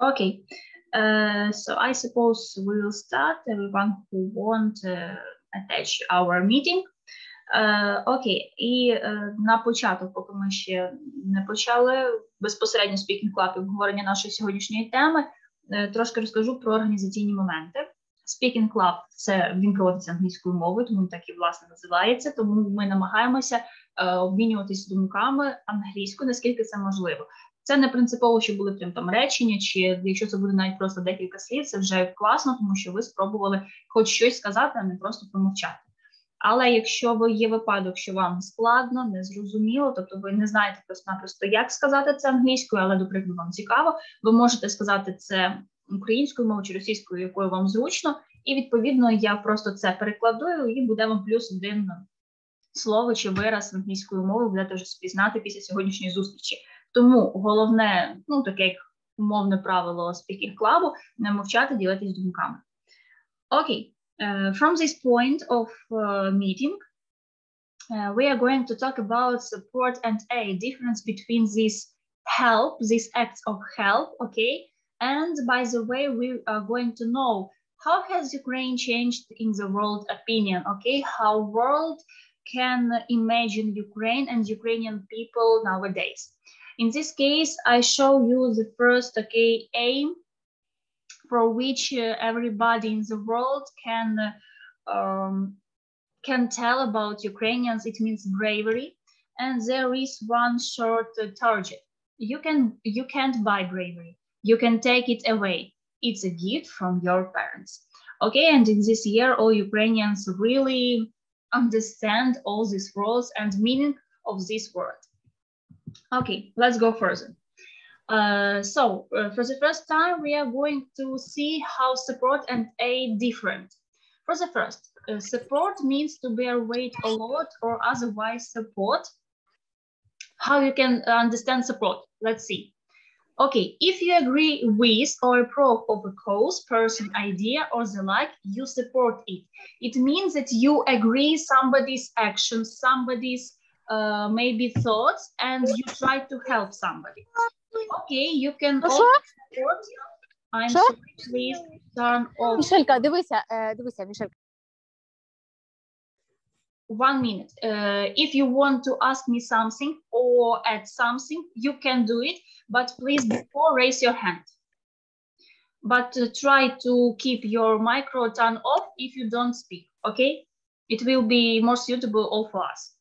Okay, so I suppose we will start, everyone who won't attach our meeting. Окей, і на початок, поки ми ще не почали безпосередньо Speaking Club і обговорення нашої сьогоднішньої теми, трошки розкажу про організаційні моменти. Speaking Club – він проводиться англійською мовою, тому він так і власне називається, тому ми намагаємося обмінюватись думками англійською, наскільки це можливо. Це не принципово, що були прям там речення, чи якщо це буде навіть просто декілька слів, це вже класно, тому що ви спробували хоч щось сказати, а не просто промовчати. Але якщо є випадок, що вам складно, незрозуміло, тобто ви не знаєте просто-напросто, як сказати це англійською, але, до прикладу, вам цікаво, ви можете сказати це українською мовою чи російською, якою вам зручно, і, відповідно, я просто це перекладу, і буде вам плюс один слово чи вираз англійською мовою, будете вже спізнати після сьогоднішньої зустрічі. Тому головне, таке як умовне правило Speaking Club, не мовчати, ділитись думками. Окей. From this point of meeting, we are going to talk about support and aid, difference between these acts of help, okay? And by the way, we are going to know how has Ukraine changed in the world opinion, okay? How world can imagine Ukraine and Ukrainian people nowadays. In this case, I show you the first, aim for which everybody in the world can tell about Ukrainians. It means bravery, and there is one short target. You can't buy bravery. You can take it away. It's a gift from your parents. Okay, and in this year, all Ukrainians really understand all these roles and meaning of this word. Okay, let's go further. For the first time, we are going to see how support and aid different. For the first, support means to bear weight a lot or otherwise support. How you can understand support? Let's see. Okay, if you agree with or approve of a cause, person, idea, or the like, you support it. It means that you agree somebody's actions, somebody's maybe thoughts, and you try to help somebody. Okay, you can also support. I'm sorry, please turn off. Мішелька, дивися, Мішелька. 1 minute. If you want to ask me something or add something, you can do it, but please before raise your hand. But try to keep your micro turned off if you don't speak, okay? It will be more suitable all for us.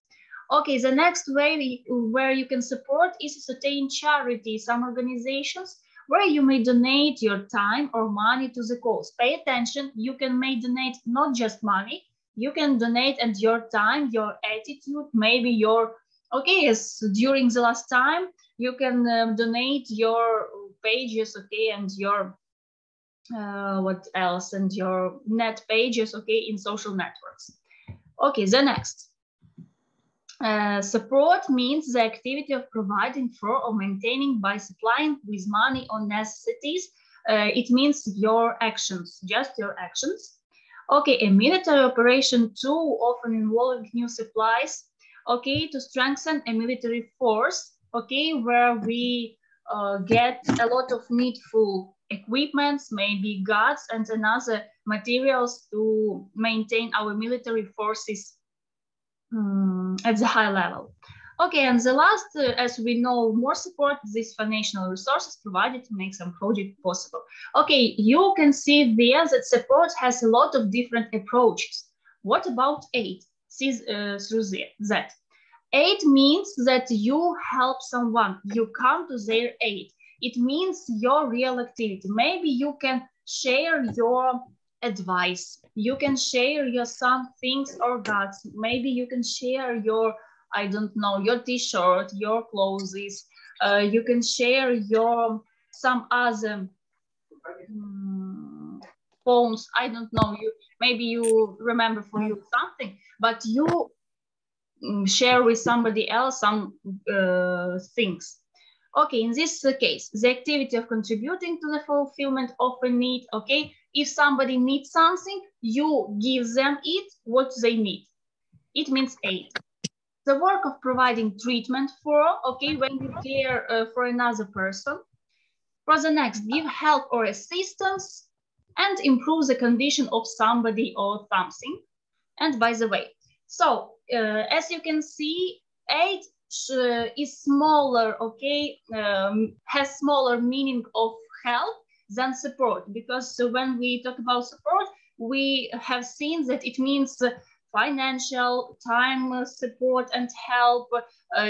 Okay, the next way where you can support is certain charity, some organizations where you may donate your time or money to the cause. Pay attention, you may donate not just money, you can donate and your time, your attitude, maybe your, okay, yes, during the last time, you can donate your pages, okay, and your, what else, and your net pages, okay, in social networks. Okay, the next. Support means the activity of providing for or maintaining by supplying with money or necessities. It means your actions, just your actions. Okay, a military operation too, often involving new supplies, okay, to strengthen a military force, okay, where we get a lot of needful equipments, maybe guards and another materials to maintain our military forces at the high level. Okay, and the last, as we know, more support, these financial resources provided to make some project possible. Okay, you can see there that support has a lot of different approaches. What about aid? See through that. Aid means that you help someone, you come to their aid. It means your real activity. Maybe you can share your advice. You can share your some things or goods. Maybe you can share your, I don't know, your t-shirt, your clothes. You can share your some other phones. I don't know. Maybe you remember for you something, but you share with somebody else some things. Okay, in this case, the activity of contributing to the fulfillment of a need, okay, if somebody needs something, you give them what they need. It means aid. The work of providing treatment for, okay, when you care for another person, For the next, give help or assistance and improve the condition of somebody or something. And by the way, so as you can see, aid is smaller, okay, has smaller meaning of help than support, because when we talk about support, we have seen that it means financial, time support and help.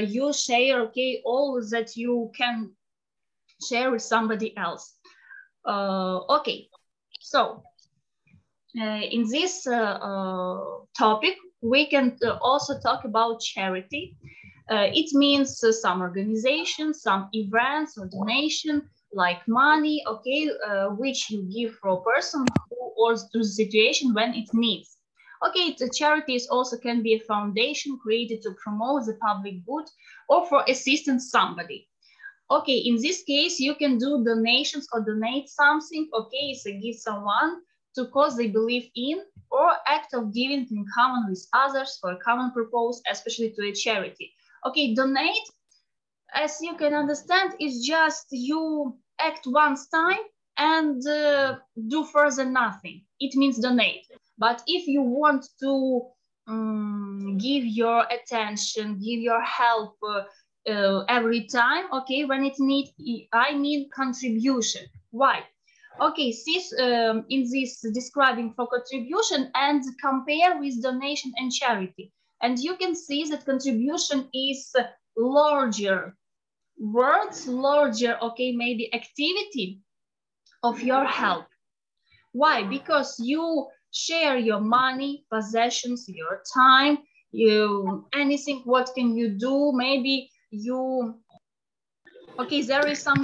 You share, okay, all that you can share with somebody else. Okay, so in this topic, we can also talk about charity. It means some organization, some events or donation, like money, okay, which you give for a person who or to the situation when it needs. Okay, the charities also can be a foundation created to promote the public good or for assistance somebody. Okay, in this case, you can do donations or donate something, okay, so give someone to cause they believe in, or act of giving in common with others for a common purpose, especially to a charity. Okay, donate, as you can understand, is just you act once time and do further nothing. It means donate. But if you want to give your attention, give your help every time, okay, when it's need, I mean contribution. Why? Okay, this, in this describing for contribution and compare with donation and charity. And you can see that contribution is larger words, larger, okay, maybe activity of your help. Why? Because you share your money, possessions, your time, you anything, what can you do? Maybe you, okay, there is some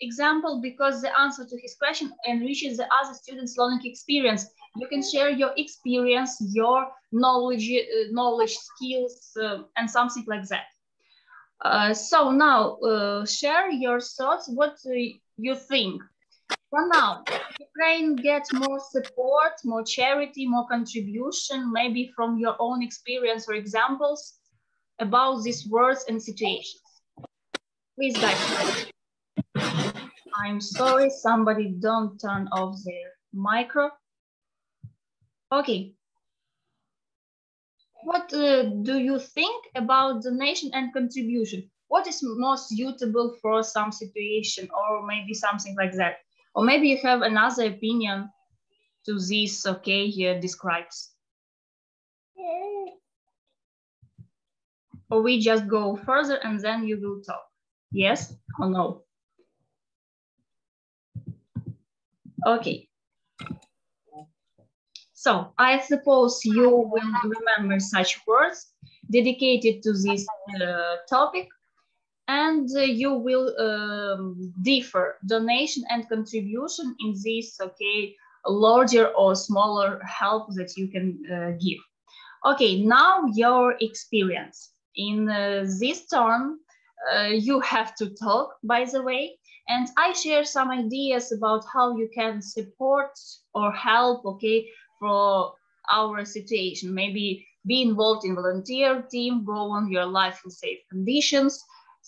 example, because the answer to his question enriches the other students' learning experience. You can share your experience, your knowledge, skills, and something like that. So now, share your thoughts, what you think. For now, Ukraine gets more support, more charity, more contribution, maybe from your own experience or examples about these words and situations. Please, guys. I'm sorry, somebody don't turn off their micro. Okay. What do you think about donation and contribution? What is most suitable for some situation, or maybe something like that? Or maybe you have another opinion to this, okay, here describes. Or we just go further and then you will talk. Yes or no? Okay. So I suppose you will remember such words dedicated to this topic, and you will differ donation and contribution in this, okay, larger or smaller help that you can give. Okay, now your experience. In this term, you have to talk, by the way, and I share some ideas about how you can support or help, okay, for our situation. Maybe be involved in volunteer team, go on your life in safe conditions,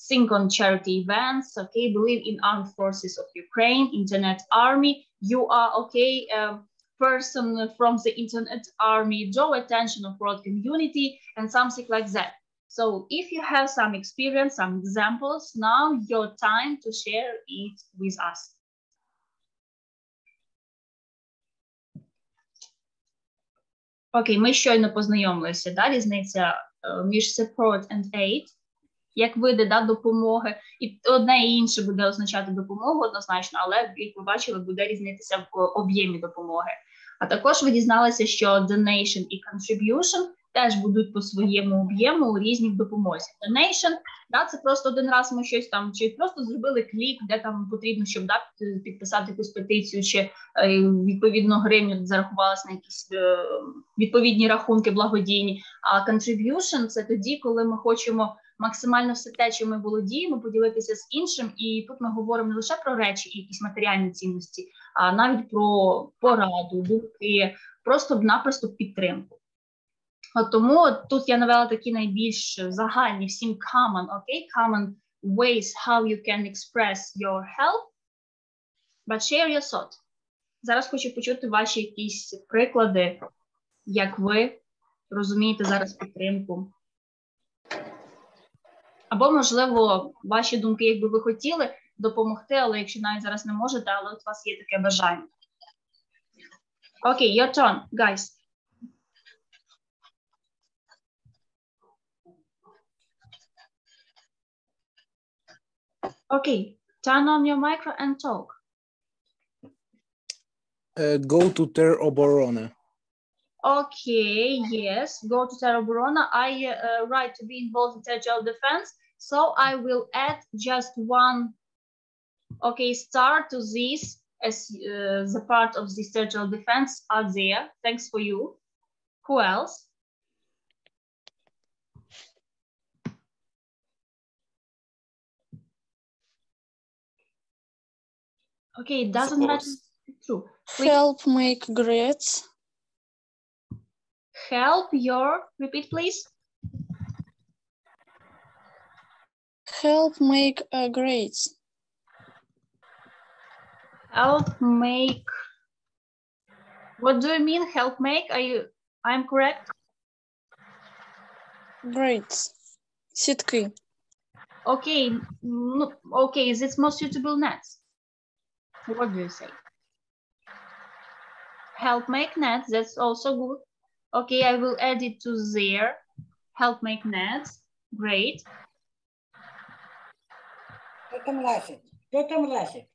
think on charity events, okay, believe in armed forces of Ukraine, internet army. You are, okay, person from the internet army, draw attention of world community and something like that. So if you have some experience, some examples, now your time to share it with us. Окей, ми щойно познайомилися, да, різниця між support and aid, як види, да, допомоги, і одне і інше буде означати допомогу однозначно, але, як ви бачили, буде різнитися в об'ємі допомоги. А також ви дізналися, що donation і contribution теж будуть по своєму об'єму різні в допомозі. Donation, да, це просто один раз ми щось там, чи просто зробили клік, де там потрібно, щоб, да, підписати якусь петицію, чи відповідно гривню зарахувалася на якісь відповідні рахунки благодійні. А contribution – це тоді, коли ми хочемо максимально все те, чим ми володіємо, поділитися з іншим. І тут ми говоримо не лише про речі і якісь матеріальні цінності, а навіть про пораду, думки, просто-напросто підтримку. От тому тут я навела такі найбільш загальні всім common, okay? Common ways how you can express your help, but share your thought. Зараз хочу почути ваші якісь приклади, як ви розумієте зараз підтримку. Або, можливо, ваші думки, якби ви хотіли допомогти, але якщо навіть зараз не можете, але от у вас є таке бажання. Окей, your turn, guys. Okay, turn on your micro and talk. Go to тероборона. Okay, yes, go to тероборона. I write to be involved in territorial defense, so I will add just one, okay, star to this, as the part of this territorial defense are there. Thanks for you. Who else? Okay, it doesn't matter. True. Help make grades. Help your, repeat please. Help make grades. Help make, what do you mean help make? I'm correct? Grades. Сітки. Okay, okay, is it more suitable nets? What do you say? Help make nets, that's also good. Okay, I will add it to there. Help make nets, great. Хто там ласить?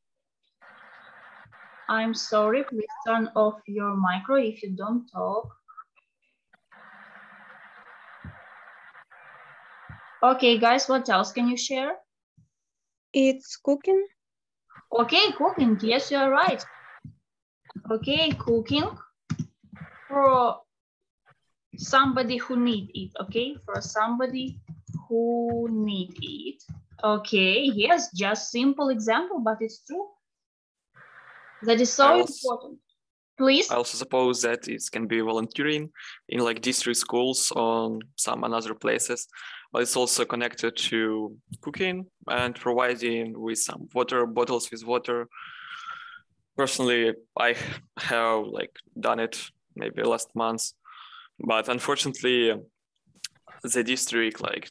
I'm sorry, please turn off your micro if you don't talk. Okay, guys, what else can you share? It's cooking. Okay, cooking, yes, you're right. Okay, cooking for somebody who need it, okay? For somebody who need it. Okay, yes, just simple example, but it's true. That is so important. Please. I also suppose that it can be volunteering in like district schools or some other places, but it's also connected to cooking and providing with some water, bottles with water. Personally, I have like done it maybe last month, but unfortunately, the district like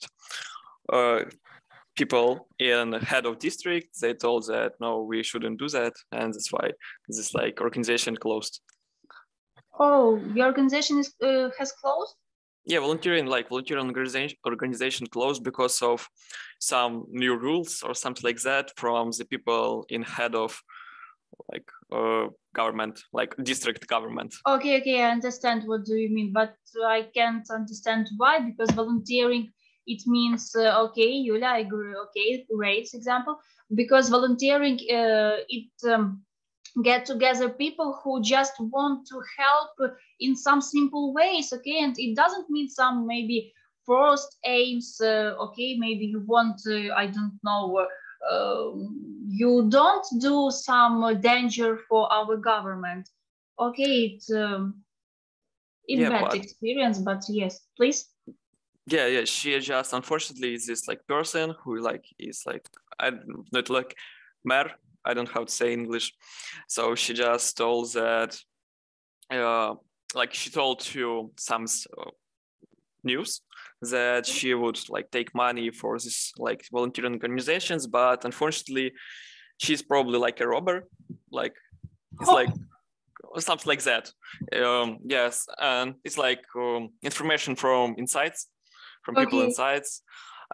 people in head of district, they told that no, we shouldn't do that, and that's why this like organization closed. Oh, your organization is has closed? Yeah, volunteering organization closed because of some new rules or something like that from the people in head of like government, like district government. Okay, I understand what do you mean, but I can't understand why, because volunteering, it means, okay, Yulia, I agree, okay, great example, because volunteering, it get together people who just want to help in some simple ways, okay, and it doesn't mean some maybe first aims, okay, maybe you want, I don't know, you don't do some danger for our government, okay, it's bad experience, but yes, please. Yeah, she just unfortunately is this like person who like is like not like mayor. I don't know how to say English. So she just told that, like she told to some news that she would like take money for this like volunteering organizations, but unfortunately, she's probably like a robber. Like it's like something like that. Yes, and it's like information from insides, from people insides.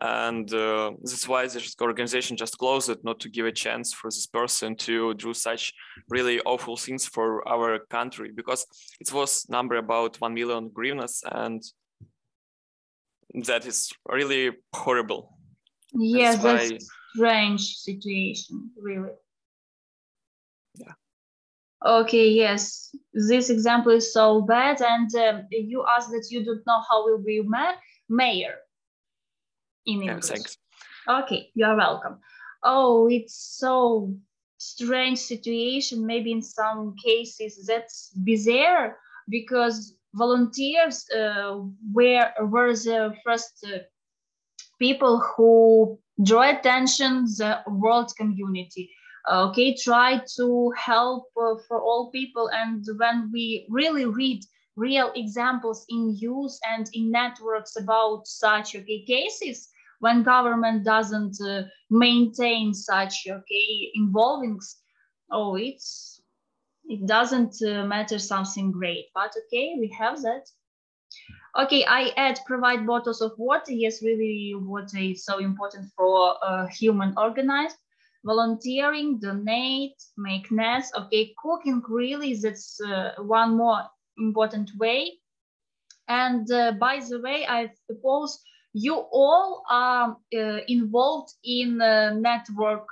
And that's why this organization just closed it, not to give a chance for this person to do such really awful things for our country, because it was number about 1 million hryvnias, and that is really horrible. Yes, that's a strange situation, really. Yeah. Okay, yes, this example is so bad, and you asked that you don't know how will be mayor. In English. Yeah, thanks. Okay, you are welcome. Oh, it's so strange situation. Maybe in some cases that's bizarre, because volunteers were the first people who draw attention the world community. Okay, try to help for all people. And when we really read real examples in news and in networks about such cases, when government doesn't maintain such involvings, it doesn't matter something great. But we have that. I add provide bottles of water. Yes, really, water is so important for human organism. Volunteering, donate, make nets. Cooking, really, that's one more important way. And by the way, I suppose you all are involved in network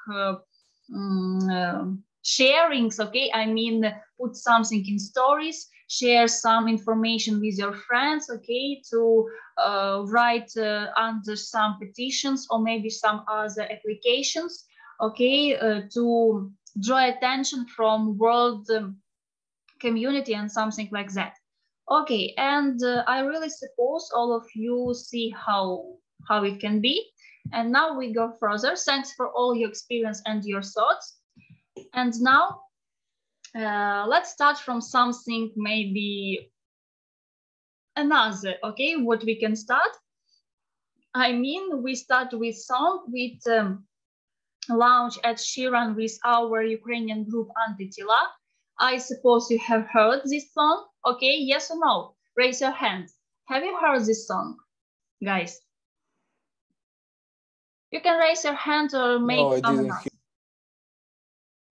sharings. I mean, put something in stories, share some information with your friends, to write under some petitions or maybe some other applications, to draw attention from world community and something like that. And I really suppose all of you see how it can be. And now we go further. Thanks for all your experience and your thoughts. And now let's start from something maybe another, what we can start. I mean, we start with song with launch Ed Sheeran with our Ukrainian group Antitila. I suppose you have heard this song. Yes or no? Raise your hand. Have you heard this song, guys? You can raise your hand or make some announcement.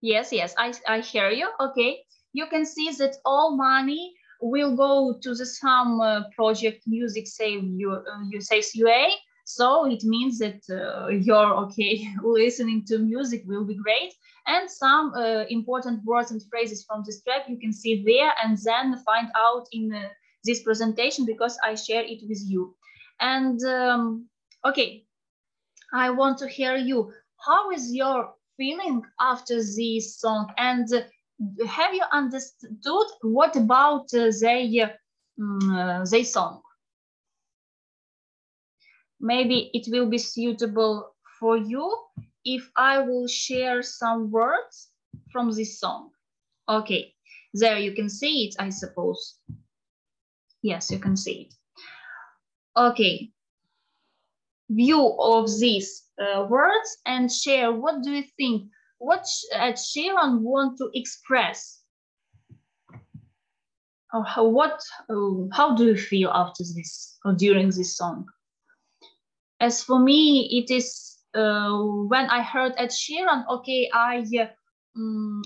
Yes, I hear you. You can see that all money will go to the some project Music Save UA. So it means that you're listening to music will be great. And some important words and phrases from this track you can see there and then find out in this presentation because I share it with you. And I want to hear you. How is your feeling after this song? And have you understood what about their song? Maybe it will be suitable for you if I will share some words from this song. There you can see it, I suppose. Yes, you can see it. View of these words and share. What do you think? What Ed Sheeran want to express? How do you feel after this or during this song? As for me, it is when I heard Ed Sheeran,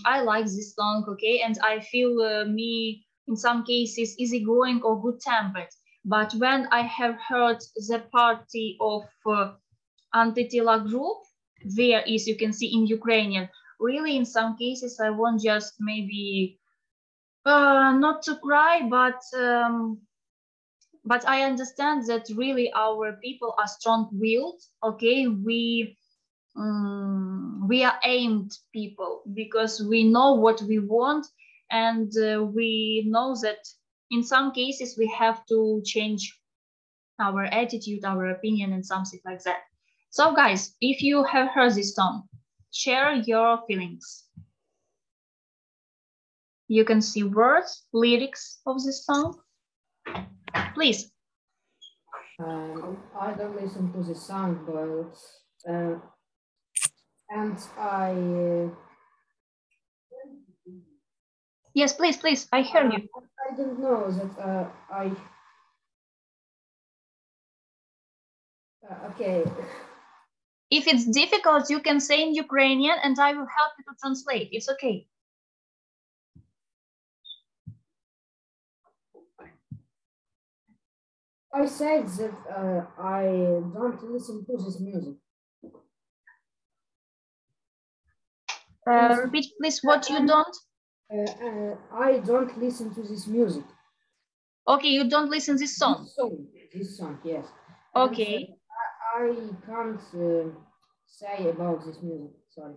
I like this song, and I feel me in some cases easygoing or good-tempered. But when I have heard the party of Antitila group, there is, you can see in Ukrainian, really in some cases I want just maybe not to cry, but I understand that really our people are strong-willed. We are aimed people because we know what we want, and we know that in some cases we have to change our attitude, our opinion, and something like that. So guys, if you have heard this song, share your feelings. You can see words, lyrics of this song. Please. I don't listen to the song, but and I. Yes, please. I hear you. I don't know that I. Okay. If it's difficult, you can say in Ukrainian, and I will help you to translate. It's okay. I said that I don't listen to this music. Repeat, please, what you don't? I don't listen to this music. You don't listen this song? This song, yes. Okay. And, I can't say about this music, sorry.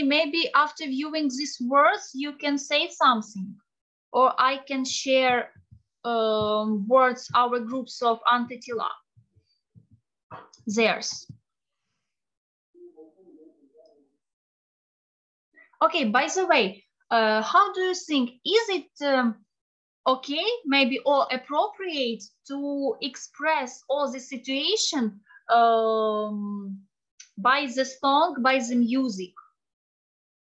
Maybe after viewing these words, you can say something. Or I can share words, our groups of Antitila. Theirs. Okay, by the way, how do you think, is it okay, maybe, or appropriate to express all the situation by the song, by the music?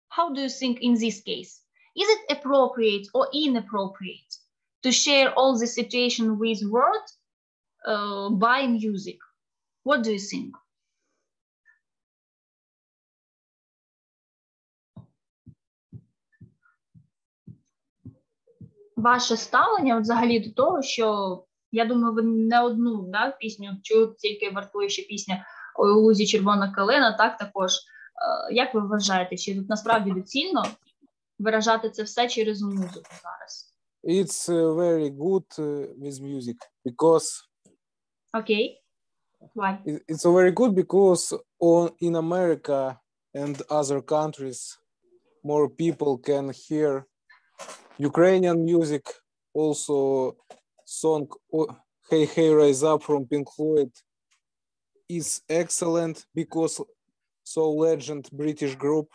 How do you think in this case? Is it appropriate or inappropriate to share all the situation with words by music? What do you think? Ваше ставлення от взагалі до того, що, я думаю, ви не одну пісню чуєте, тільки вартує ще пісня «У лузі червона калина», так також. Як ви вважаєте, чи тут насправді доцільно виражати це все через музику зараз? It's very good with music because Okay. Why? it's very good because in America and other countries more people can hear Ukrainian music, also song Hey Hey Rise Up from Pink Floyd is excellent because so legend British group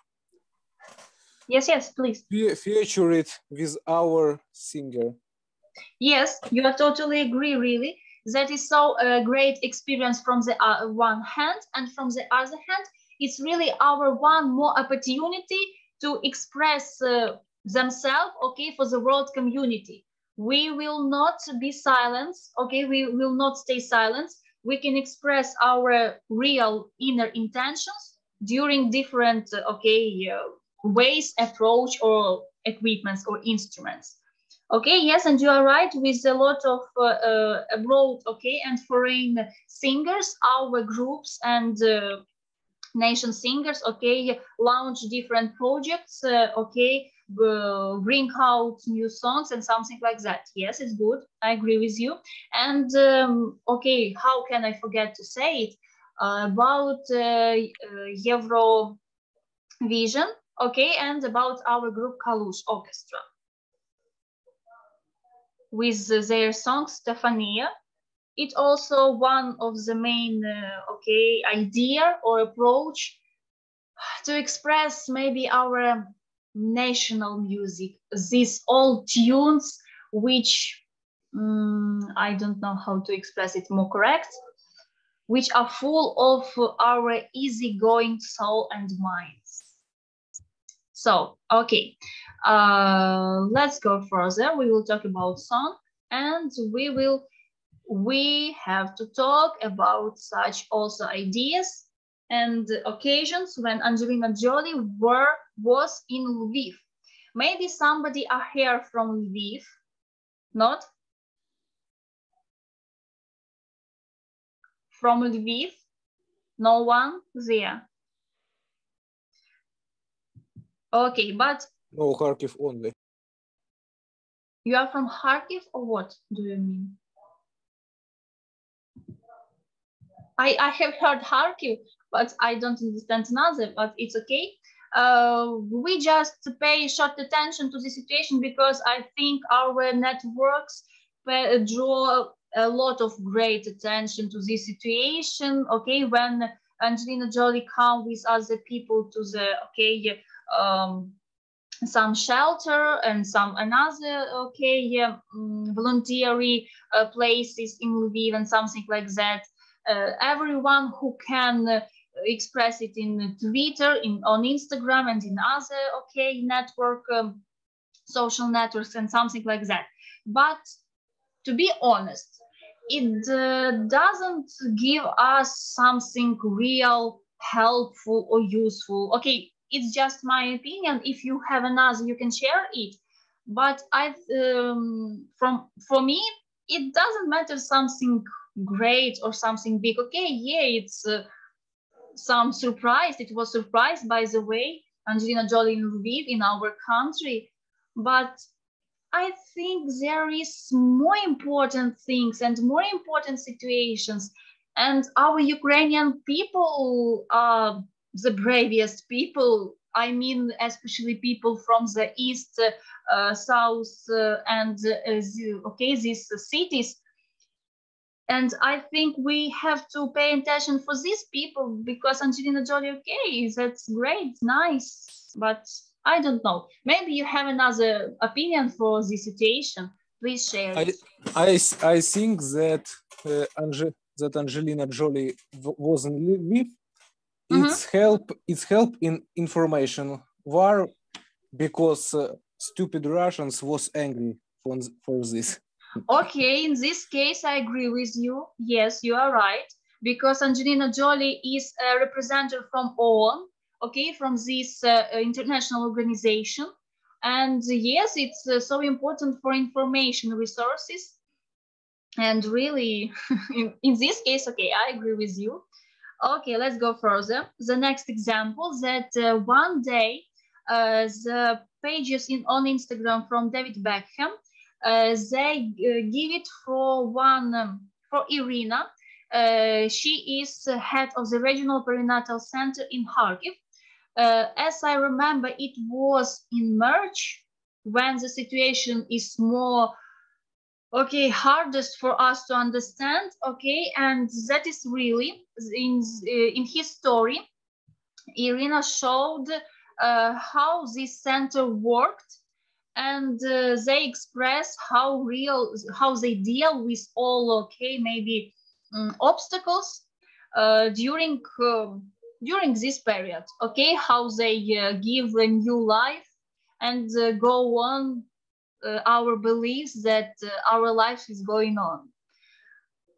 Yes, please. feature it with our singer. Yes, you are totally agree, really. That is so a great experience from the one hand, and from the other hand, it's really our one more opportunity to express themselves, okay, for the world community. We will not be silent, okay, we will not stay silent. We can express our real inner intentions during different, ways, approach, or equipments or instruments. Okay, yes, and you are right, with a lot of abroad, okay, and foreign singers, our groups and nation singers, okay, launch different projects, okay, bring out new songs and something like that. Yes, it's good. I agree with you. And okay, how can I forget to say it about Eurovision, okay, and about our group Kalush Orchestra with their song Stefania. It's also one of the main idea or approach to express maybe our national music, these old tunes which I don't know how to express it more correct, which are full of our easygoing soul and minds. So okay, let's go further. We will talk about song, and we have to talk about such also ideas and occasions when Angelina Jolie was in Lviv. Maybe somebody are here from Lviv, not? From Lviv? No one there. Okay, but... No, Kharkiv only. You are from Kharkiv, or what do you mean? I have heard Kharkiv, but I don't understand another, but it's okay. We just pay short attention to the situation because I think our networks draw a lot of great attention to this situation, okay, when Angelina Jolie come with other people to the, some shelter and some another, voluntary places in Lviv and something like that. Everyone who can express it in Twitter, on Instagram, and in other network, social networks and something like that. But to be honest, it doesn't give us something real, helpful, or useful. Okay, it's just my opinion. If you have another, you can share it. But for me, it doesn't matter something great or something big. Okay, yeah, it's some surprise. It was surprised, by the way, Angelina Jolie in Lviv, in our country. But I think there is more important things and more important situations. And our Ukrainian people are the bravest people. I mean, especially people from the east, south, and these cities. And I think we have to pay attention for these people, because Angelina Jolie, okay, that's great, nice, but I don't know. Maybe you have another opinion for this situation. Please share it. I think that that Angelina Jolie wasn't live. It's help in information war because stupid Russians was angry for this. Okay, in this case, I agree with you. Yes, you are right. Because Angelina Jolie is a representative from OON, okay, from this international organization. And yes, it's so important for information resources. And really, in this case, okay, I agree with you. Okay, let's go further. The next example that one day, the pages on Instagram from David Beckham, they give it for for Irina. She is head of the regional perinatal center in Kharkiv. As I remember, it was in March when the situation is more, okay, hardest for us to understand, okay, and that is really, in his story, Irina showed how this center worked, and they express how they deal with all, okay, maybe obstacles during this period, okay, how they give a new life and go on our beliefs that our life is going on.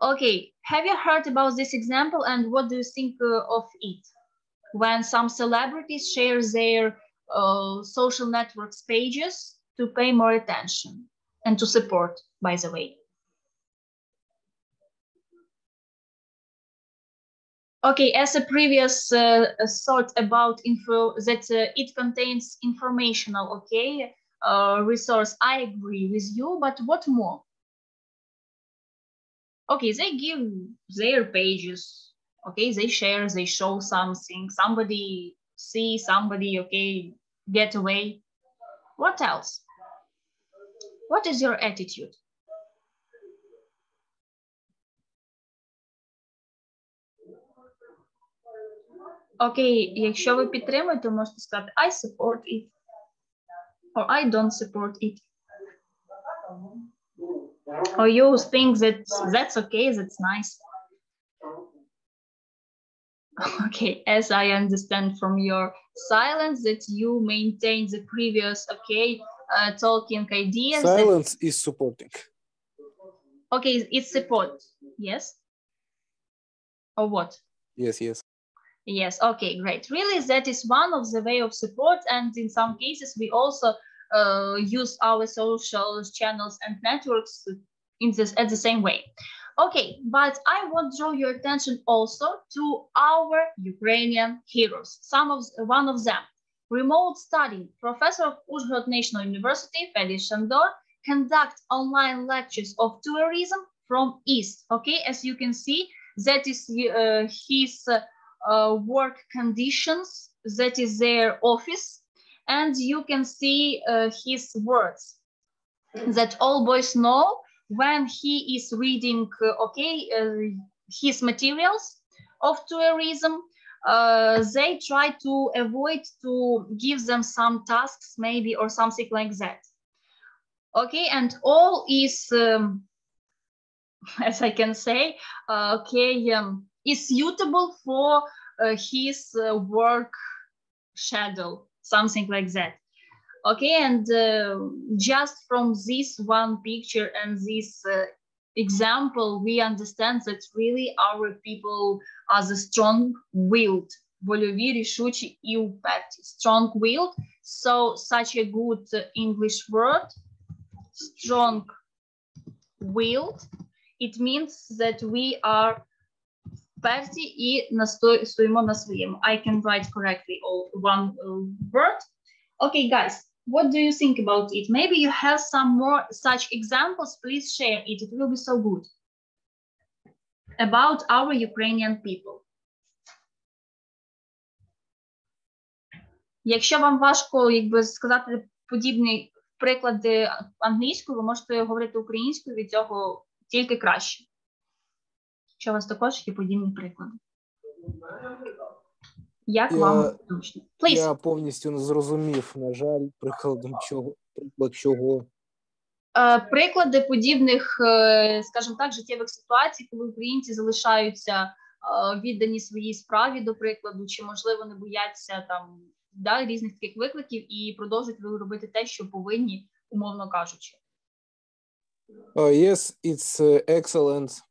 Okay, have you heard about this example, and what do you think of it? When some celebrities share their social networks pages to pay more attention and to support, by the way. Okay, as a previous thought about info that it contains informational, okay, resource, I agree with you, but what more? Okay, they give their pages, okay, they share, they show something, somebody see, somebody, okay, get away. What else? What is your attitude? Окей, якщо ви підтримуєте, можете сказати I support it or I don't support it. Or you think that that's okay, that's nice. Okay, as I understand from your silence that you maintain the previous, okay, talking ideas. Silence is supporting. Okay, it's support, yes? Or what? Yes, yes. Yes, okay, great. Really, that is one of the way of support, and in some cases we also use our social channels and networks at the same way. Okay, but I want to draw your attention also to our Ukrainian heroes. One of them, remote study, professor of Uzhhorod National University, Fedor Shandor, conduct online lectures of tourism from East. Okay, as you can see, that is his work conditions, that is their office, and you can see his words that all boys know when he is reading his materials of tourism. They try to avoid to give them some tasks maybe or something like that. Okay, and all is as I can say, is suitable for his work schedule, something like that. Okay, and just from this one picture and this example, we understand that really our people are the strong-willed, вольові, рішучі і уперті, strong-willed. So such a good English word, strong-willed. It means that we are вперті і стоїмо на своєму. I can write correctly one word. Okay, guys, what do you think about it? Maybe you have some more such examples. Please share it. It will be so good. About our Ukrainian people. Якщо вам важко, сказати подібні приклади англійською, ви можете говорити українською, від цього тільки краще. Що у вас також є подібні приклади. Як вам зручно? Please. Я повністю не зрозумів, на жаль, приклад чого. Приклади подібних, скажімо так, життєвих ситуацій, коли українці залишаються віддані своїй справі, до прикладу, чи, можливо, не бояться там, да, різних таких викликів і продовжують робити те, що повинні, умовно кажучи. Yes, it's excellent.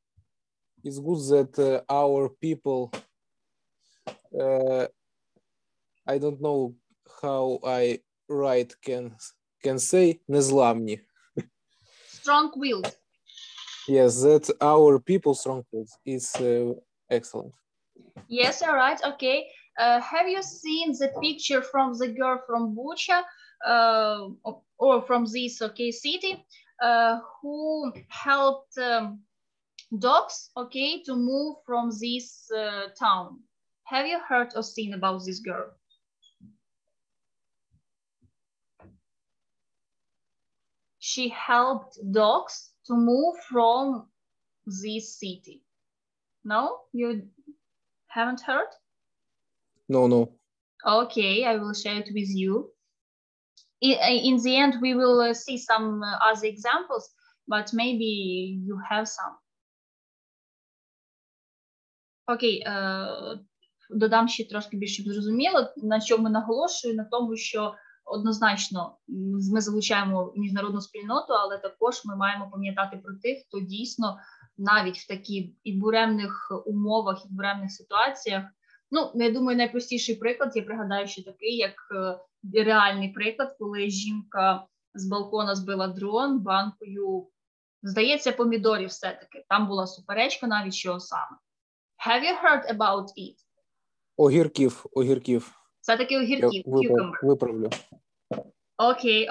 It's good that our people, I don't know how I can say, незламні. Strong-willed. Yes, that our people strong-willed is excellent. Yes, all right, okay. Have you seen the picture from the girl from Bucha or from this city who helped dogs, okay, to move from this town? Have you heard or seen about this girl? She helped dogs to move from this city. No, you haven't heard? No. Okay, I will share it with you. In the end, we will see some other examples, but maybe you have some. Окей, додам ще трошки більше, щоб зрозуміло, на чому наголошую, на тому, що однозначно ми залучаємо міжнародну спільноту, але також ми маємо пам'ятати про тих, хто дійсно навіть в таких і буремних умовах, і буремних ситуаціях. Ну, я думаю, найпростіший приклад, я пригадаю, що такий, як реальний приклад, коли жінка з балкона збила дрон банкою, здається, помідорів все-таки. Там була суперечка навіть, що саме. Have you heard about it? Огірків. Все-таки огірків. Виправлю. Окей.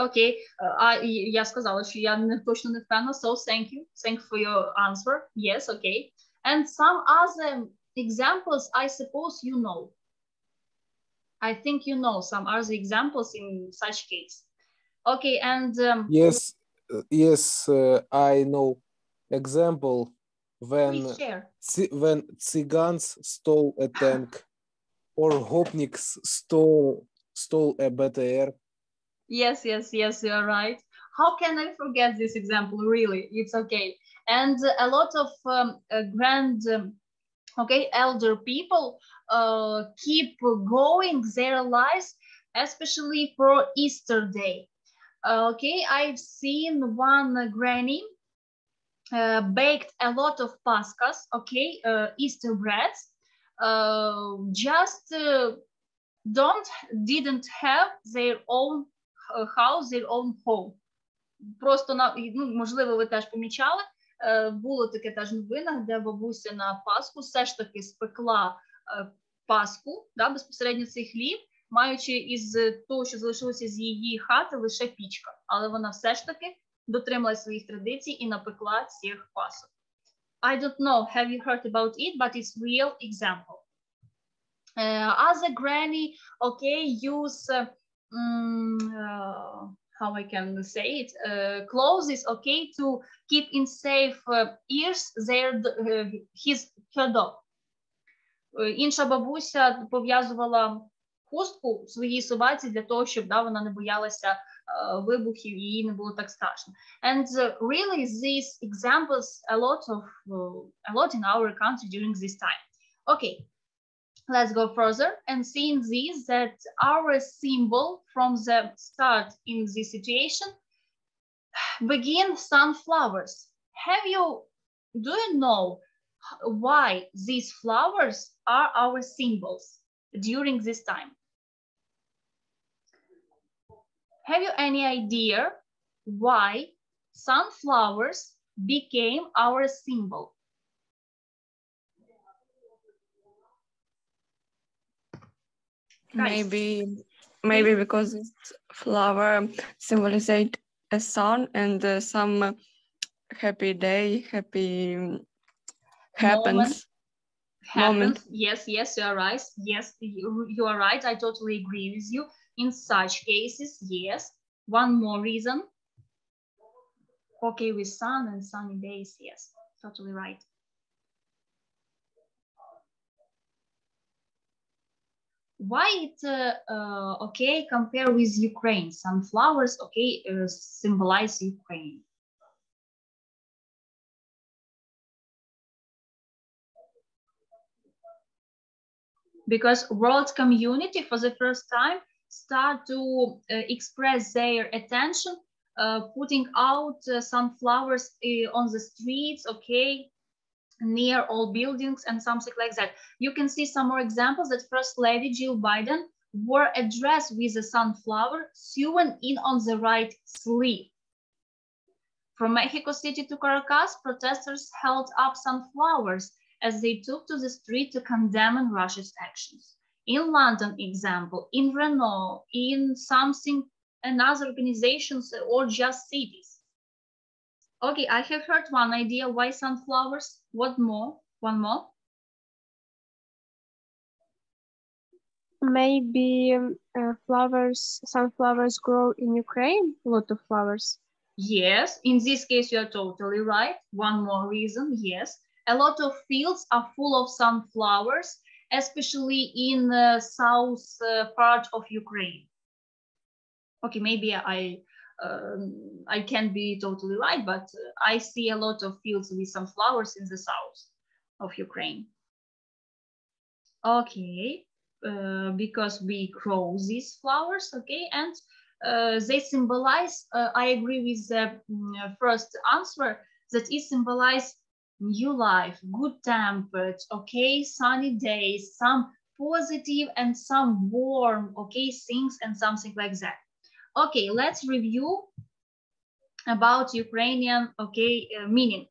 Я сказала, що я точно не впевнена, so thank you. Thank you for your answer. Yes, okay. And some other examples, I suppose you know. I think you know some other examples in such case. Okay, and... Yes, I know example when Цыгans stole a tank or Gopniks stole a BTR. Yes, you are right. How can I forget this example, really? It's okay. And a lot of elder people keep going their lives, especially for Easter Day. I've seen one granny baked a lot of pascas, Easter breads, didn't have their own house, their own home. Просто, можливо, ви теж помічали, було таке теж в новинах, де бабуся на Пасху все ж таки спекла Пасху, безпосередньо цей хліб, маючи із того, що залишилося з її хати, лише пічка. Але вона все ж таки дотрималась своїх традицій і напекла цих пасок. I don't know, have you heard about it, but it's real example. As a granny, use how I can say it, clothes, to keep in safe ears her dog. Інша бабуся пов'язувала хустку своїй собаці для того, щоб вона не боялася вибухів і їй не було так страшно. And really these examples a lot in our country during this time. Okay, let's go further and seeing this that our symbol from the start in this situation begin sunflowers. Do you know why these flowers are our symbols during this time? Have you any idea why sunflowers became our symbol? Maybe because this flower symbolizes a sun and some happy day, happy happens. Yes, you are right. Yes, you are right. I totally agree with you. In such cases, yes. One more reason. With sun and sunny days, yes, totally right. why it okay, compare with Ukraine? Sunflowers, okay, symbolize Ukraine. Because world community for the first time start to express their attention, putting out sunflowers on the streets, okay, near all buildings and something like that. You can see some more examples that First Lady Jill Biden wore a dress with a sunflower sewn in on the right sleeve. From Mexico City to Caracas, protesters held up sunflowers as they took to the street to condemn Russia's actions. In London, example, in Renault, in something, another organizations or just cities. Okay, I have heard one idea, why sunflowers? What more? One more? Maybe sunflowers grow in Ukraine, a lot of flowers. Yes, in this case, you're totally right. One more reason, yes. A lot of fields are full of sunflowers, especially in the south part of Ukraine. Okay, maybe I can't be totally right, but I see a lot of fields with sunflowers in the south of Ukraine. Okay, because we grow these flowers, okay, and they symbolize, I agree with the first answer, that it symbolizes new life, good tempered, okay, sunny days, some positive and some warm, okay, things and something like that. Okay, let's review about Ukrainian, okay, meaning.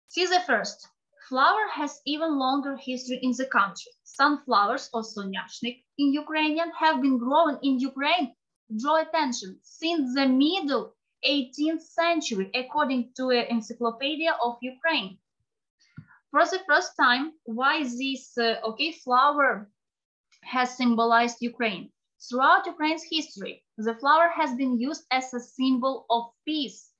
See the first. Flower has even longer history in the country. Sunflowers or sonyashnik in Ukrainian have been grown in Ukraine, draw attention, since the middle 18th century, according to an encyclopedia of Ukraine. For the first time, why this okay, flower has symbolized Ukraine? Throughout Ukraine's history, the flower has been used as a symbol of peace.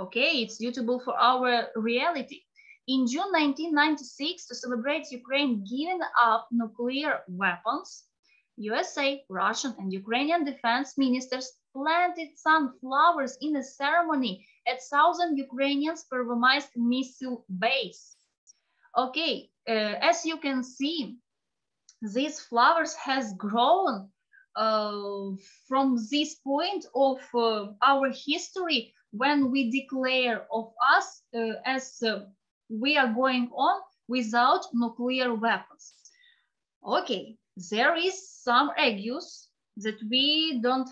Okay, it's suitable for our reality. In June 1996, to celebrate Ukraine giving up nuclear weapons, USA, Russian, and Ukrainian defense ministers planted sunflowers in a ceremony at southern Ukrainians' Pervomaisk missile base. Okay, as you can see, these flowers has grown from this point of our history when we declare of us as we are going on without nuclear weapons. Okay, there is some argues that we don't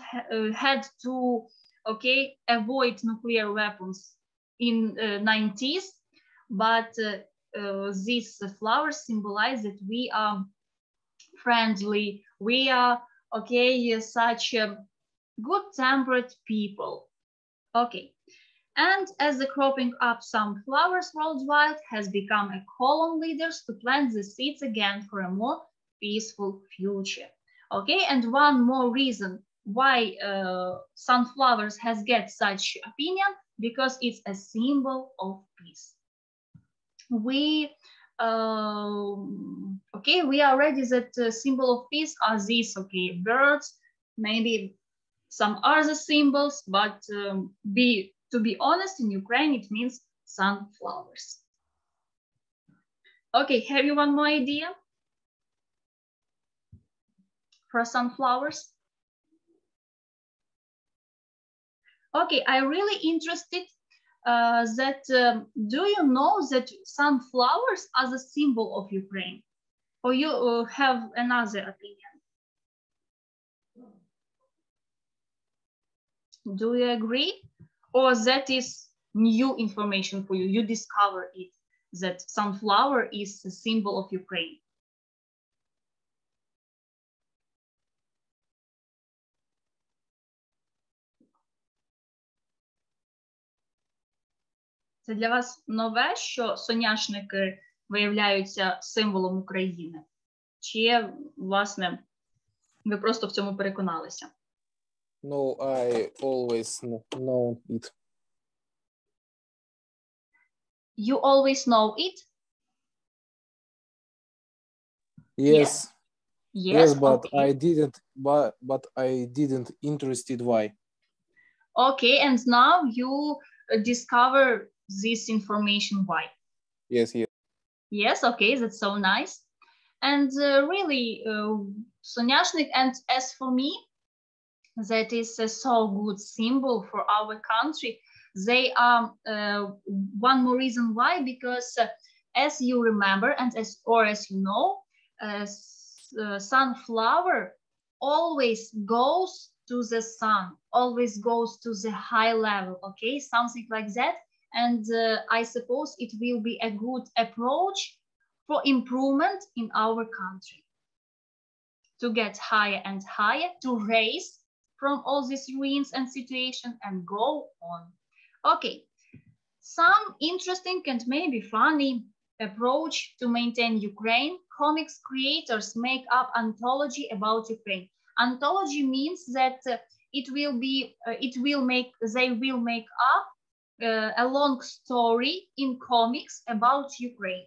had to, okay, avoid nuclear weapons in 90s, but these flowers symbolize that we are friendly, we are, okay, such good-tempered people. Okay, and as the cropping up some flowers worldwide has become a call on leaders to plant the seeds again for a more peaceful future. Okay, and one more reason why sunflowers has get such opinion, because it's a symbol of peace. We okay, we are ready that symbol of peace are these, okay, birds, maybe some other symbols, but to be honest, in Ukraine it means sunflowers. Okay, have you one more idea for sunflowers? Okay, I'm really interested that do you know that sunflowers are the symbol of Ukraine, or you have another opinion? Do you agree, or that is new information for you? You discover it, that sunflower is the symbol of Ukraine. Це для вас нове, що соняшники виявляються символом України? Чи, власне, ви просто в цьому переконалися? No, I always know it. You always know it? Yes. Yes, but okay. I didn't interested why. Okay, and now you discover this information why. Yes. Yes, okay, that's so nice. And really, Sonyashnik, and as for me, that is a so good symbol for our country. They are one more reason why, because as you remember, and as you know, sunflower always goes to the sun, always goes to the high level, okay, something like that. And I suppose it will be a good approach for improvement in our country, to get higher and higher, to raise from all these ruins and situation and go on. Okay, some interesting and maybe funny approach to maintain Ukraine. Comics creators make up anthology about Ukraine. Anthology means that they will make up a long story in comics about Ukraine.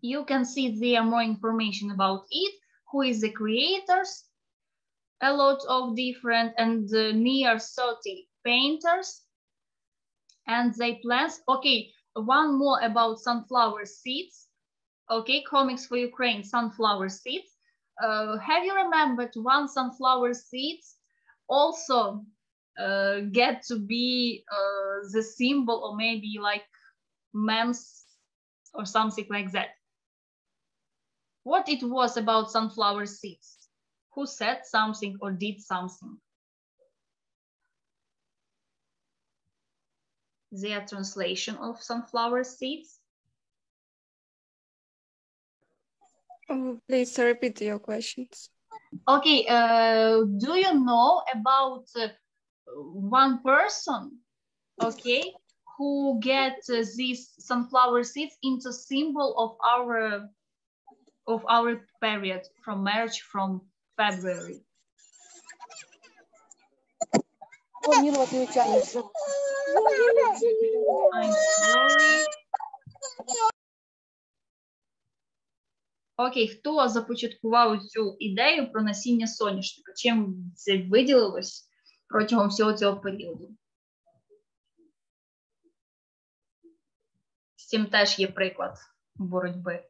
You can see there more information about it, who is the creators, a lot of different and near 30 painters and they plans. Okay, one more about sunflower seeds. Okay, comics for Ukraine, sunflower seeds. Have you remembered one sunflower seeds also get to be the symbol, or maybe like memes or something like that? What it was about sunflower seeds? Who said something or did something? Their translation of sunflower seeds. Please repeat your questions. Okay, do you know about one person, okay, who get these sunflower seeds into symbol of our period from March, from February? I'm sorry. Окей, хто започаткував цю ідею про насіння соняшника? Чим це виділилось протягом всього цього періоду? З цим теж є приклад боротьби.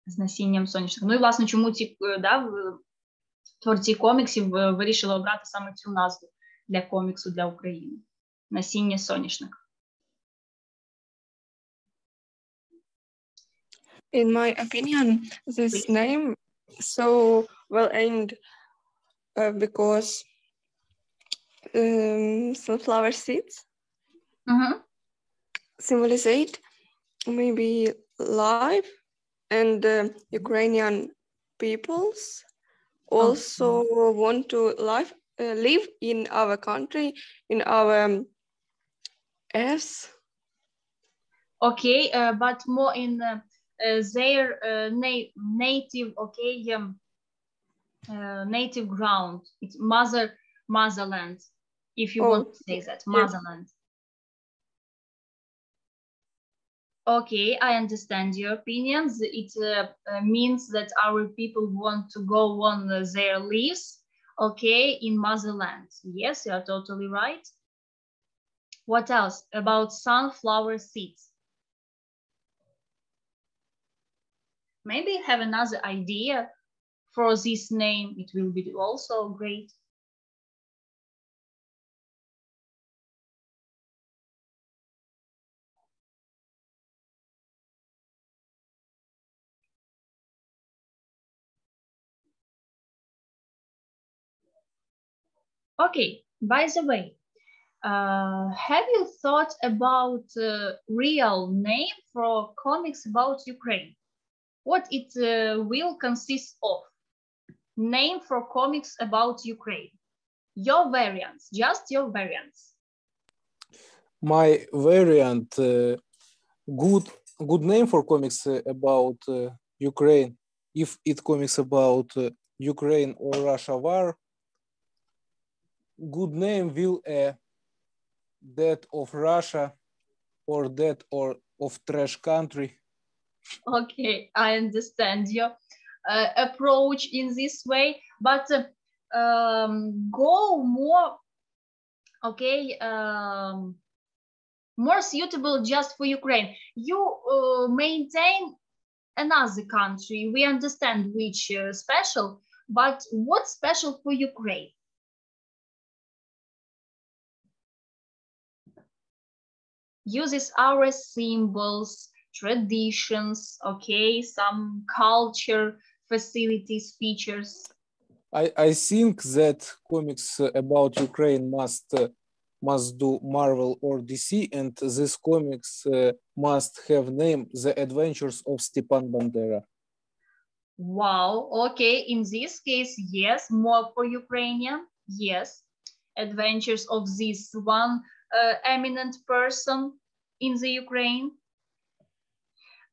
З насінням соняшника. Ну і, власне, чому ці творці коміксів вирішили обрати саме цю назву для коміксу для України? Насіння соняшника. In my opinion, this name so well aimed because sunflower seeds symbolize maybe life, and Ukrainian peoples also want to live in our country, in our earth. Okay, but more in their native, native ground. It's motherland, if you want to say that, motherland. Okay, I understand your opinions. It means that our people want to go on their lives, okay, in motherland. Yes, you are totally right. What else about sunflower seeds? Maybe have another idea for this name. It will be also great. Okay, by the way, have you thought about real name for comics about Ukraine? What it will consist of? Name for comics about Ukraine. Your variants, just your variants. My variant, good name for comics about Ukraine. If it comics about Ukraine or Russia war, good name will Death of Russia or Death or of trash country. Okay, I understand your approach in this way, but go more, okay, more suitable just for Ukraine. You maintain another country. We understand which special, but what's special for Ukraine? Uses our symbols, traditions, okay, some culture, facilities, features. I think that comics about Ukraine must do Marvel or DC, and this comics must have name The Adventures of Stepan Bandera. Wow, okay, in this case, yes, more for Ukrainian, yes. Adventures of this one eminent person in the Ukraine.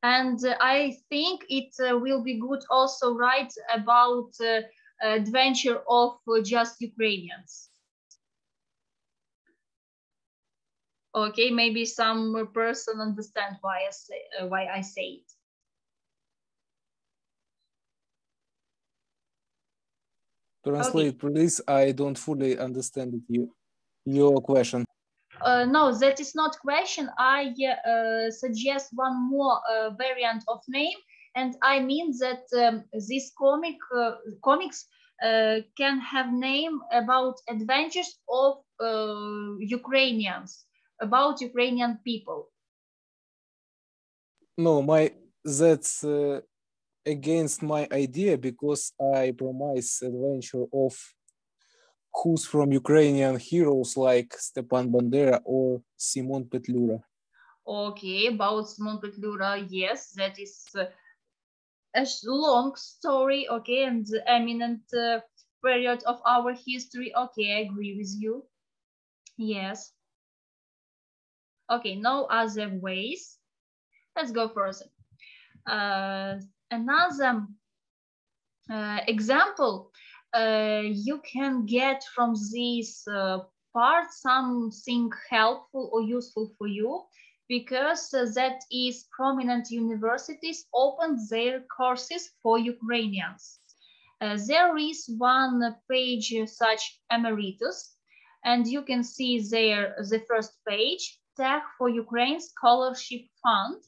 And I think it will be good also write about adventure of just Ukrainians. Okay, maybe some person understand why I say it. Translate, please. I don't fully understand your question. No, that is not question. I suggest one more variant of name, and I mean that this comics can have name about adventures of Ukrainians, about Ukrainian people. No, that's against my idea, because I promise adventure of who's from Ukrainian heroes like Stepan Bandera or Simon Petlura. Okay, about Simon Petlura, yes, that is a long story, okay, and the eminent period of our history. Okay, I agree with you. Yes. Okay, no other ways. Let's go further. Another example, you can get from this part something helpful or useful for you, because that is prominent universities open their courses for Ukrainians. There is one page such emeritus, and you can see there the first page, Tech for Ukraine Scholarship Fund.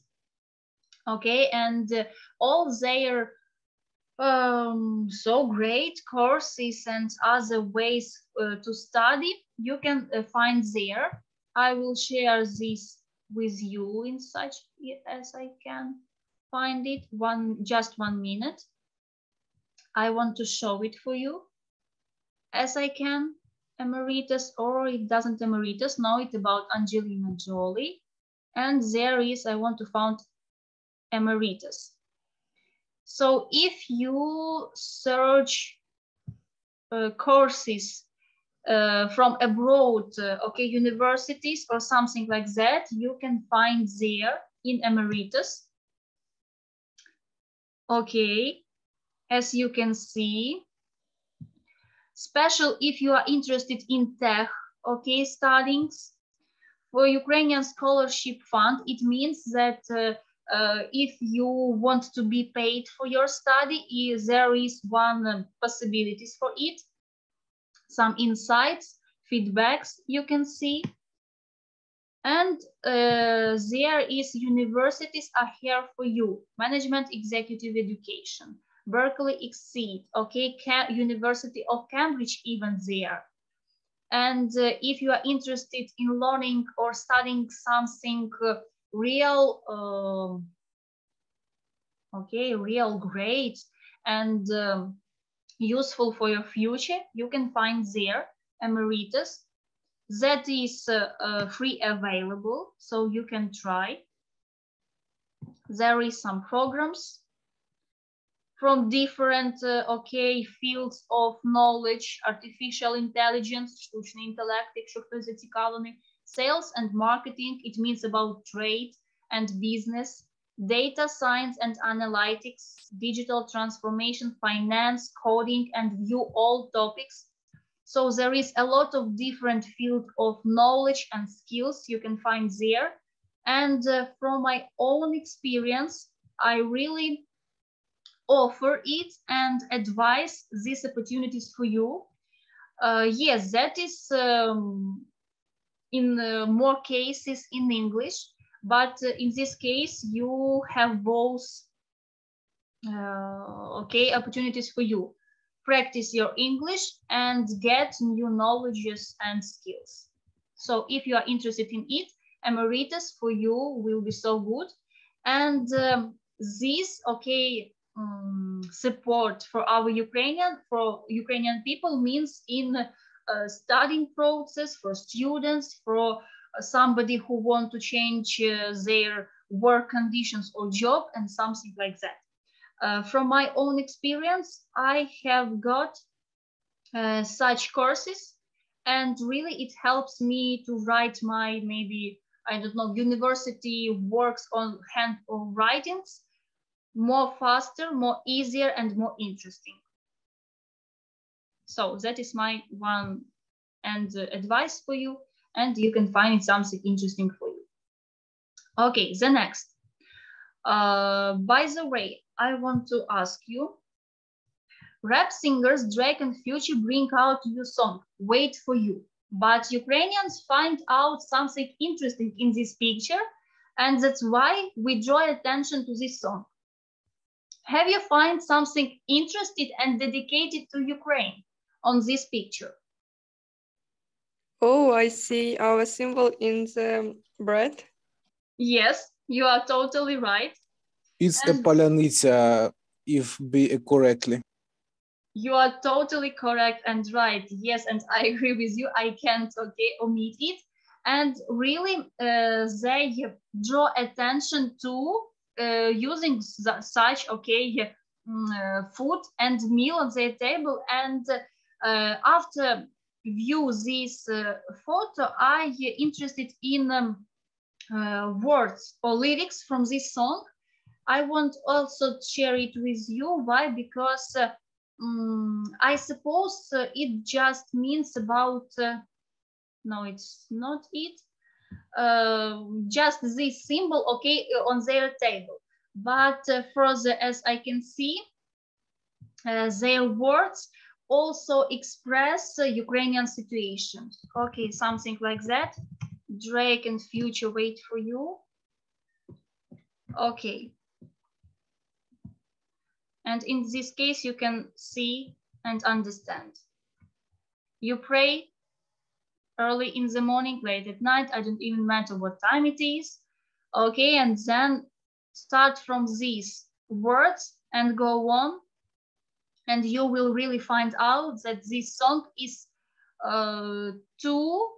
Okay, and all their so great courses and other ways to study you can find there. I will share this with you in such as I can find it. Just 1 minute. I want to show it for you as I can. Emeritus, or it doesn't emeritus. No, it's about Angelina Jolie, and there is, I want to find emeritus. So if you search courses from abroad, okay, universities or something like that, you can find there in emeritus. Okay, as you can see, special if you are interested in tech, okay, studies. For Ukrainian Scholarship Fund, it means that if you want to be paid for your study, there is one possibilities for it. Some insights, feedbacks you can see. And there is universities are here for you. Management Executive Education, Berkeley Exceed, okay, University of Cambridge even there. And if you are interested in learning or studying something real, okay, real great and useful for your future, you can find there emeritus. That is free available, so you can try. There is some programs from different okay, fields of knowledge, artificial intelligence, штучний інтелект, якщо хтось зацікавлений, sales and marketing, it means about trade and business, data science and analytics, digital transformation, finance, coding, and view all topics. So there is a lot of different field of knowledge and skills you can find there. And from my own experience, I really offer it and advise these opportunities for you. Yes, that is in more cases in English, but in this case, you have both opportunities for you. Practice your English and get new knowledges and skills. So if you are interested in it, emeritus for you will be so good. And this, support for our Ukrainian people means in studying process for students, for somebody who want to change their work conditions or job and something like that. From my own experience, I have got such courses, and really it helps me to write my maybe, I don't know, university works on hand or writings more faster, more easier, and more interesting. So that is my one advice for you, and you can find something interesting for you. Okay, the next. By the way, I want to ask you, rap singers Drake and Future bring out new song, Wait for You. But Ukrainians find out something interesting in this picture, and that's why we draw attention to this song. Have you find something interested and dedicated to Ukraine on this picture? Oh, I see our symbol in the bread. Yes, you are totally right. It's a palanica, if be correctly. You are totally correct and right. Yes, and I agree with you. I can't omit it. And really, they draw attention to using such food and meal on their table. And after view this photo, I interested in words or lyrics from this song. I want also share it with you. Why? Because I suppose it just means about, no, it's not it, just this symbol, on their table. But further, as I can see, their words also express Ukrainian situations. Okay, something like that. Drake and Future, Wait for You. Okay. And in this case, you can see and understand. You pray early in the morning, late at night, I don't even matter what time it is. Okay, and then start from these words and go on. And you will really find out that this song is to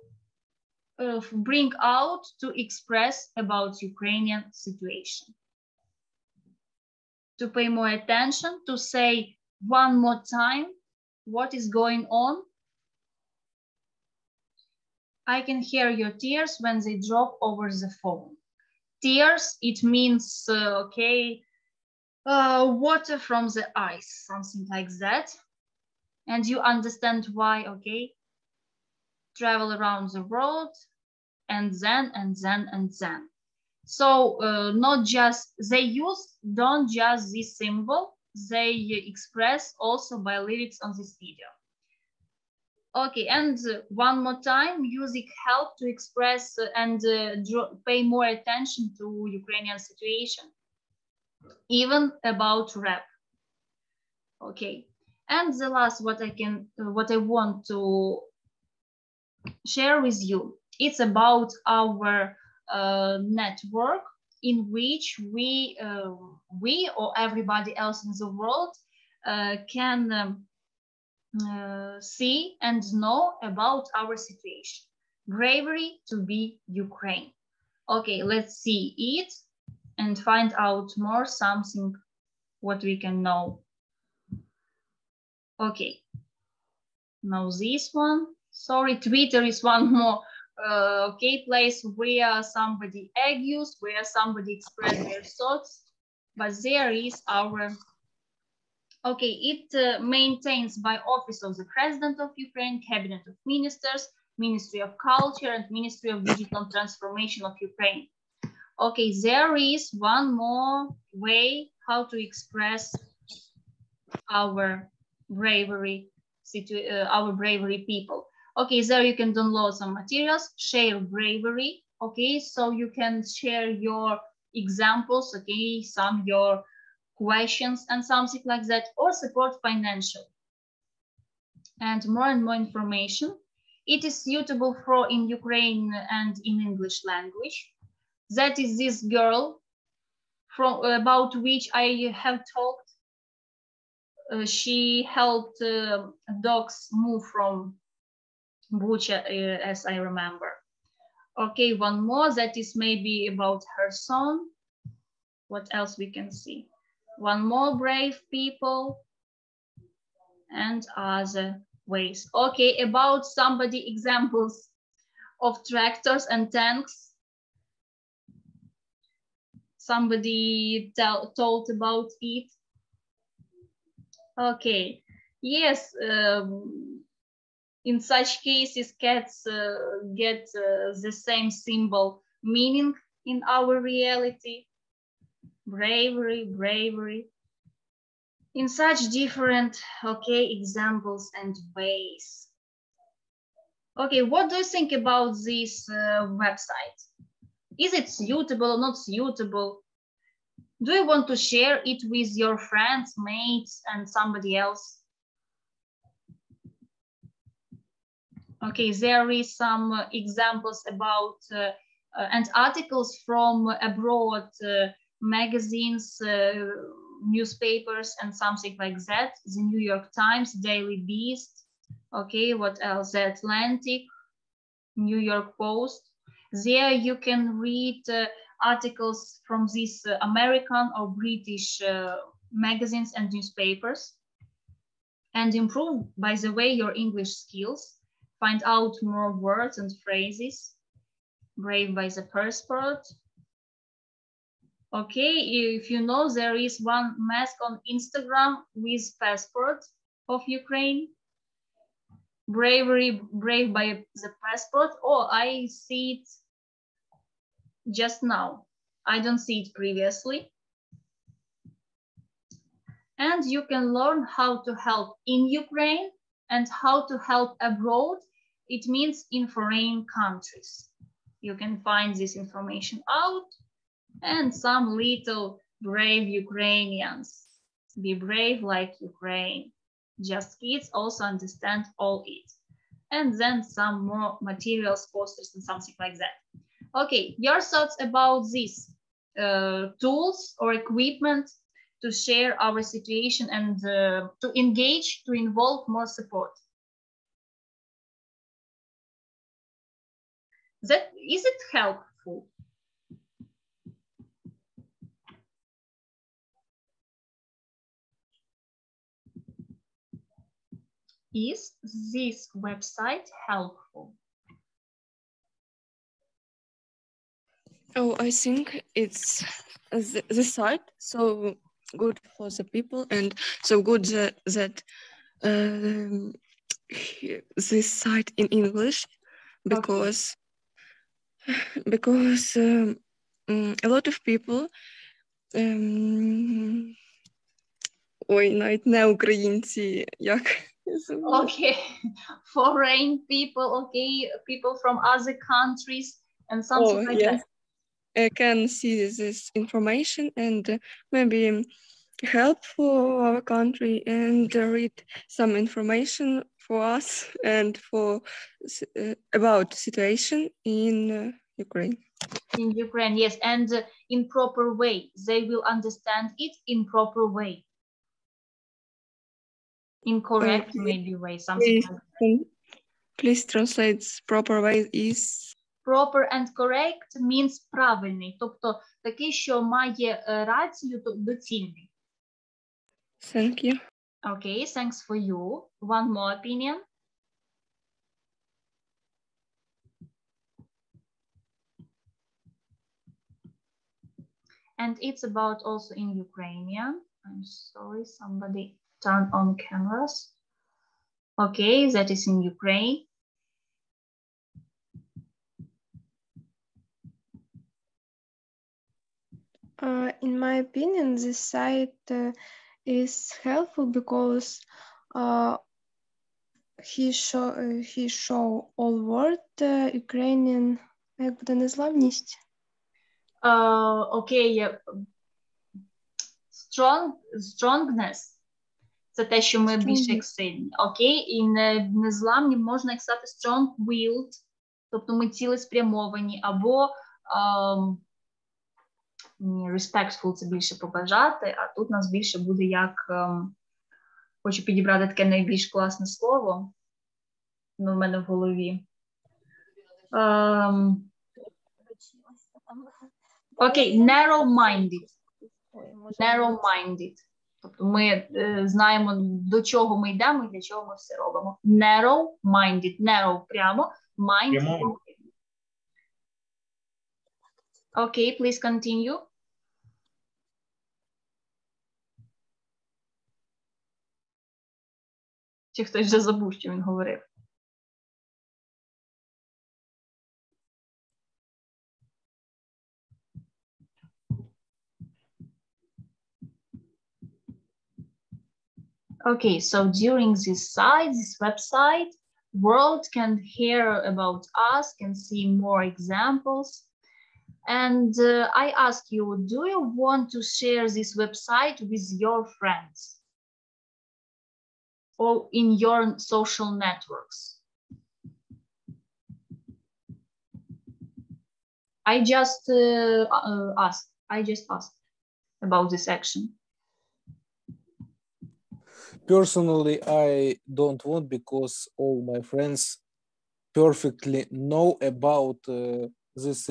bring out, to express about Ukrainian situation. To pay more attention, to say one more time what is going on. I can hear your tears when they drop over the phone. Tears, it means, water from the eyes, something like that. And you understand why, travel around the world, and then. So not just, don't just this symbol, they express also by lyrics on this video. Okay, and one more time, music help to express and pay more attention to Ukrainian situation, even about rap. Okay, and the last what I want to share with you, it's about our network in which we or everybody else in the world can see and know about our situation. Bravery to be Ukraine. Okay, let's see it and find out more something what we can know. Okay, now this one. Sorry, Twitter is one more place where somebody argues, where somebody expresses their thoughts, but there is our, it maintains by Office of the President of Ukraine, Cabinet of Ministers, Ministry of Culture, and Ministry of Digital Transformation of Ukraine. Okay, there is one more way how to express our bravery, people. Okay, there you can download some materials, share bravery. Okay, so you can share your examples, okay, your questions and something like that, or support financial. And more information. It is suitable for in Ukraine and in English language. That is this girl about which I have talked. She helped dogs move from Bucha, as I remember. Okay, one more, that is maybe about her son. What else we can see? One more, brave people and other ways. Okay, about somebody examples of tractors and tanks. Somebody told about it. Okay, yes, in such cases, cats get the same symbol meaning in our reality. Bravery, bravery. In such different, okay, examples and ways. Okay, what do you think about this website? Is it suitable or not suitable? Do you want to share it with your friends, mates, and somebody else? Okay, there is some examples about and articles from abroad, magazines, newspapers, and something like that. The New York Times, Daily Beast. Okay, what else? The Atlantic, New York Post. There you can read articles from these American or British magazines and newspapers and improve, by the way, your English skills. Find out more words and phrases. Brave by the passport. Okay, if you know, there is one mask on Instagram with passport of Ukraine. Brave by the passport. Oh, I see it just now. I don't see it previously. And you can learn how to help in Ukraine and how to help abroad. It means in foreign countries. You can find this information out. And some little brave Ukrainians. Be brave like Ukraine. Just kids also understand all it. And then some more materials, posters, and something like that. Okay, your thoughts about these tools or equipment to share our situation and to engage, to involve more support. Is it helpful? Is this website helpful? Oh, I think it's the site so good for the people and so good that this site in English because a lot of people ой, навіть не українці, як Okay, foreign people, okay, people from other countries and something like that. I can see this information and maybe help for our country and read some information for us and for about situation in Ukraine. In Ukraine, yes, and in proper way. They will understand it in proper way. In correct, maybe way, something like that. Please translate proper way is... Proper and correct means правильний, тобто такий, що має рацію, доцільний. Thank you. Okay, thanks for you. One more opinion. And it's about also in Ukrainian. I'm sorry, somebody turned on cameras. Okay, that is in Ukraine. In my opinion, this site is helpful because he show all word Ukrainian, як буде незламність? Окей, strongness. Це те, що ми більше як сильні. Окей, і незламні можна як стати strong-willed, тобто ми цілеспрямовані, або respectful – це більше побажати, а тут у нас більше буде як, хочу підібрати таке найбільш класне слово, в мене в голові. Окей, narrow-minded. Narrow-minded. Тобто ми знаємо, до чого ми йдемо і для чого ми все робимо. Narrow-minded. Narrow – прямо. Mind – окей, please continue. Чи хтось вже забув, що він говорив? Okay, so during this website, world can hear about us, can see more examples. And I ask you, do you want to share this website with your friends or in your social networks? I just asked about this action. Personally, I don't want, because all my friends perfectly know about these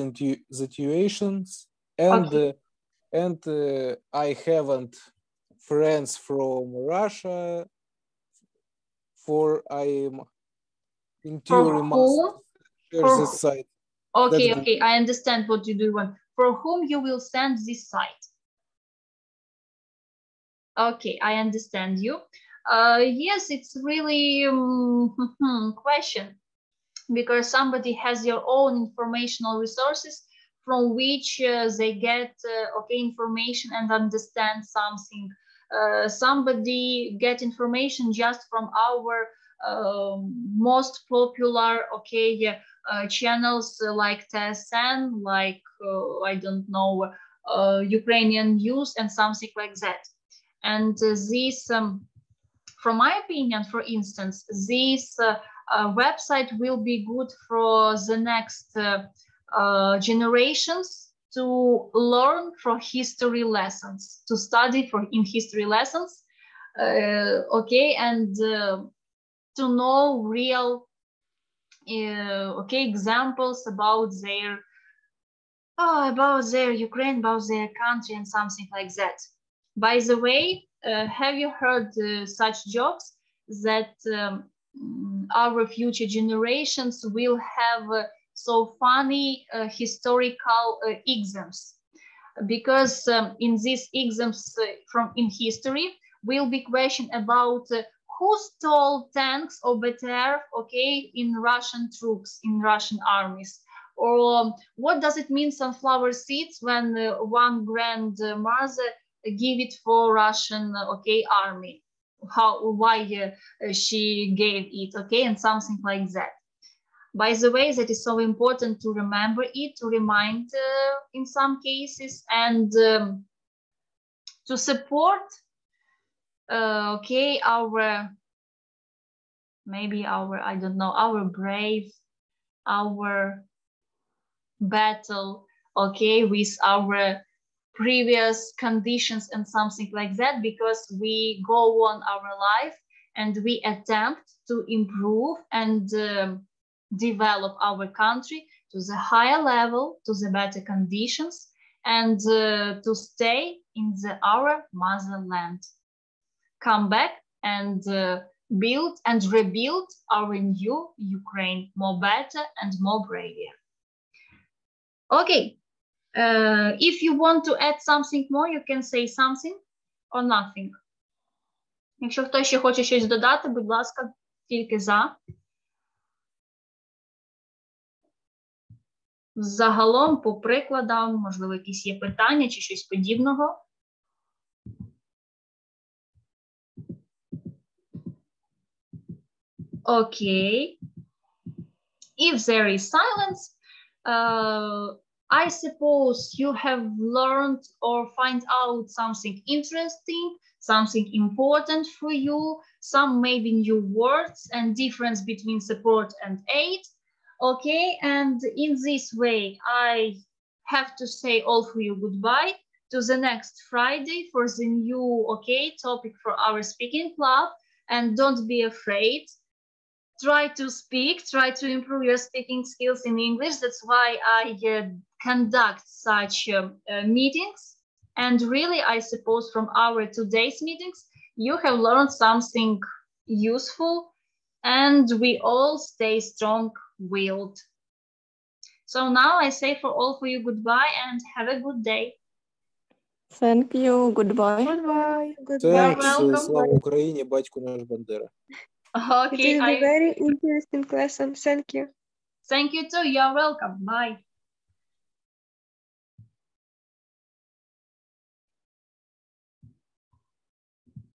situations, and Okay. I haven't friends from Russia, for I'm in theory must share this site. Okay, That's okay, I understand what you do want. For whom you will send this site? Okay, I understand you. Yes, it's really question, because somebody has your own informational resources from which they get information and understand something. Somebody get information just from our most popular channels like TSN, like I don't know, Ukrainian news and something like that. And this, from my opinion, for instance, this website will be good for the next generations to learn from history lessons, to study in history lessons, and to know real examples about their Ukraine, about their country and something like that. By the way, have you heard such jokes that our future generations will have so funny historical exams? Because in these exams in history will be question about who stole tanks or better, in Russian troops, in Russian armies. Or what does it mean sunflower seeds when one grandmother give it for Russian army? Why she gave it, and something like that. By the way, that is so important to remember it, to remind in some cases, and to support our brave, our battle, with our previous conditions and something like that, because we go on our life and we attempt to improve and develop our country to the higher level, to the better conditions, and to stay in our motherland. Come back and build and rebuild our new Ukraine, more better and more braver. Okay. If you want to add something more, you can say something or nothing. Якщо хтось ще хоче щось додати, будь ласка, тільки за. Загалом, по прикладам, можливо, якісь є питання чи щось подібного. Okay. If there is silence, I suppose you have learned or find out something interesting, something important for you, some maybe new words and difference between support and aid. Okay, and in this way, I have to say all for you goodbye to the next Friday for the new, topic for our speaking club. And don't be afraid. Try to speak, try to improve your speaking skills in English. That's why I conduct such meetings. And really, I suppose from our today's meetings, you have learned something useful and we all stay strong-willed. So now I say for all for you goodbye and have a good day. Thank you. Goodbye. Goodbye. Thanks, welcome. слава Україні, батько наш Бандера. It is a very interesting lesson. Thank you. Thank you too. You're welcome. Bye.